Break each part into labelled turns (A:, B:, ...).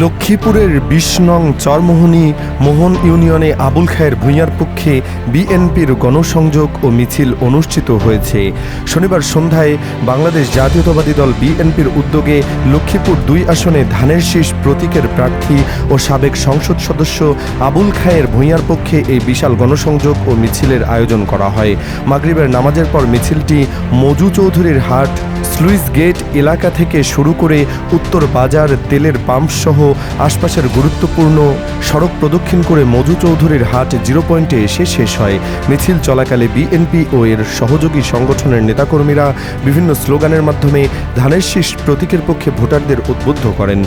A: লক্ষ্মীপুরের ২০ নং চরমোহনী মোহন ইউনিয়নে আবুল খায়ের ভূঁইয়ার পক্ষে বিএনপির গণসংযোগ ও মিছিল অনুষ্ঠিত হয়েছে। শনিবার সন্ধ্যায় বাংলাদেশ জাতীয়তাবাদী দল বিএনপির উদ্যোগে লক্ষ্মীপুর ২ আসনে ধানের শীষ প্রতীকের প্রার্থী ও সাবেক সংসদ সদস্য আবুল খায়ের ভূঁইয়ার পক্ষে এই বিশাল গণসংযোগ ও মিছিলের আয়োজন করা হয়। মাগরিবের নামাজের পর মিছিলটি মজু চৌধুরীর হাট, স্লুইস গেট এলাকা থেকে শুরু করে উত্তর বাজার, তেলের পাম্প সহ আশপাশের গুরুত্বপূর্ণ সড়ক প্রদক্ষিণ করে মজু চৌধুরীর হাট জিরো পয়েন্টে এসে শেষ হয়। মিছিল চলাকালে বিএনপি ও এর সহযোগী সংগঠনের নেতাকর্মীরা বিভিন্ন স্লোগানের মাধ্যমে ধানের শীষ প্রতীকের পক্ষে ভোটারদের উদ্বুদ্ধ করেন।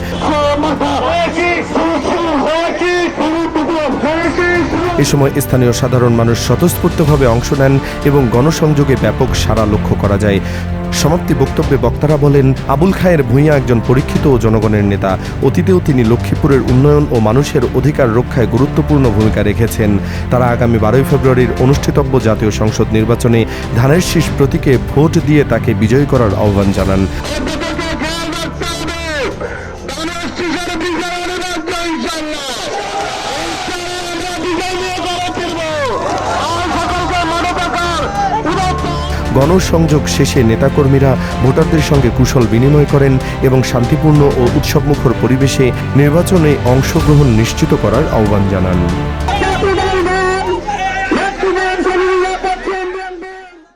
A: এ সময় স্থানীয় সাধারণ মানুষ স্বতঃস্ফূর্তভাবে অংশ নেন এবং গণসংযোগে ব্যাপক সাড়া লক্ষ্য করা যায়। সমাপ্তি বক্তব্যে বক্তারা বলেন, আবুল খায়ের ভূঁইয়া একজন পরীক্ষিত ও জনগণের নেতা। অতীতেও তিনি লক্ষ্মীপুরের উন্নয়ন ও মানুষের অধিকার রক্ষায় গুরুত্বপূর্ণ ভূমিকা রেখেছেন। তারা আগামী 12 ফেব্রুয়ারির অনুষ্ঠিতব্য জাতীয় সংসদ নির্বাচনে ধানের শীষ প্রতীকে ভোট দিয়ে তাকে বিজয়ী করার আহ্বান জানান। গণসংযোগ শেষে নেতাকর্মীরা ভোটারদের সঙ্গে কুশল বিনিময় করেন এবং শান্তিপূর্ণ ও উৎসবমুখর পরিবেশে নির্বাচনে অংশগ্রহণ নিশ্চিত করার আহ্বান জানান।